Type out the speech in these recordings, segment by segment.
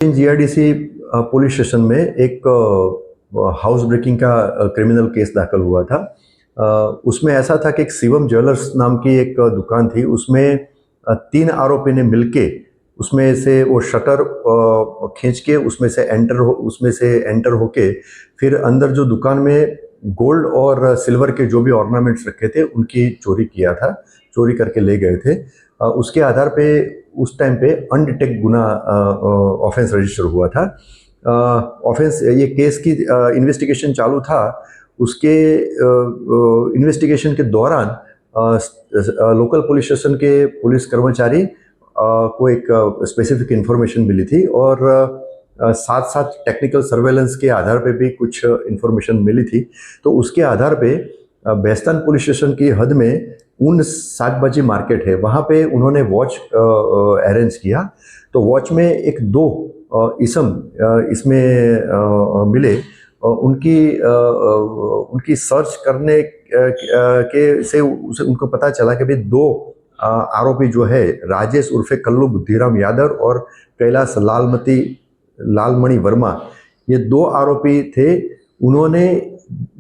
GIDC police station में एक house breaking का क्रिमिनल केस दाखिल हुआ था। उसमें ऐसा था कि एक शिवम ज्वेलर्स नाम की एक दुकान थी, उसमें 3 आरोपी ने मिलके उसमें से वो शटर खींच के उसमें से एंटर होके फिर अंदर जो दुकान में गोल्ड और सिल्वर के जो भी ऑर्नामेंट्स रखे थे उनकी चोरी किया था, चोरी करके ले गए थे। उसके आधार पे उस टाइम पे अनडिटेक्ट गुना ऑफेंस रजिस्टर हुआ था। ऑफेंस ये केस की इन्वेस्टिगेशन चालू था। उसके इन्वेस्टिगेशन के दौरान लोकल पुलिस स्टेशन के पुलिस कर्मचारी को एक स्पेसिफिक इन्फॉर्मेशन मिली थी और साथ साथ टेक्निकल सर्वेलेंस के आधार पे भी कुछ इन्फॉर्मेशन मिली थी। तो उसके आधार पे बेस्तान पुलिस स्टेशन की हद में उन सागबाजी मार्केट है, वहाँ पे उन्होंने वॉच अरेंज किया। तो वॉच में एक 2 इसम इसमें मिले। उनकी सर्च करने के से उनको पता चला कि भाई 2 आरोपी जो है राजेश उर्फे कल्लू बुद्धिराम यादव और कैलाश लालमणि वर्मा, ये 2 आरोपी थे। उन्होंने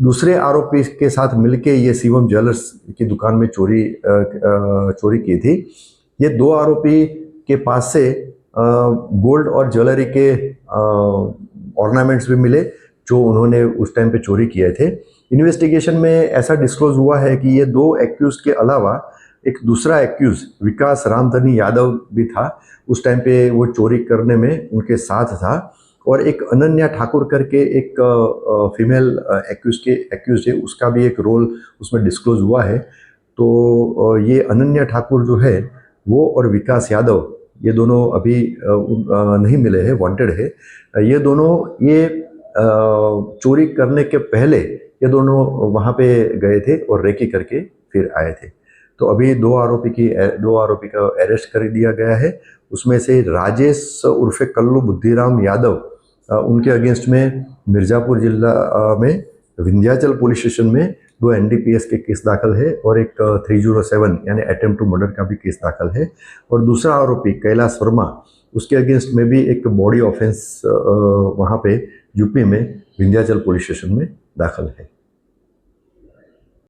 दूसरे आरोपी के साथ मिलके ये शिवम ज्वेलर्स की दुकान में चोरी की थी। ये 2 आरोपी के पास से गोल्ड और ज्वेलरी के ऑर्नामेंट्स भी मिले जो उन्होंने उस टाइम पे चोरी किए थे। इन्वेस्टिगेशन में ऐसा डिस्क्लोज हुआ है कि ये 2 एक्यूज के अलावा एक दूसरा एक्यूज विकास रामधनी यादव भी था। उस टाइम पे वो चोरी करने में उनके साथ था। और एक अनन्या ठाकुर करके एक फीमेल एक्यूज है, उसका भी एक रोल उसमें डिस्क्लोज हुआ है। तो ये अनन्या ठाकुर जो है वो और विकास यादव, ये दोनों अभी नहीं मिले हैं, वांटेड है। ये दोनों चोरी करने के पहले ये दोनों वहाँ पे गए थे और रेकी करके फिर आए थे। तो अभी 2 आरोपी का अरेस्ट कर दिया गया है। उसमें से राजेश उर्फे कल्लू बुद्धिराम यादव, उनके अगेंस्ट में मिर्ज़ापुर जिला में विंध्याचल पुलिस स्टेशन में 2 एनडीपीएस के केस दाखिल है और एक 307 यानी अटेम्प्ट टू मर्डर का भी केस दाखिल है। और दूसरा आरोपी कैलाश वर्मा, उसके अगेंस्ट में भी एक बॉडी ऑफेंस वहाँ पे यूपी में विंध्याचल पुलिस स्टेशन में दाखिल है।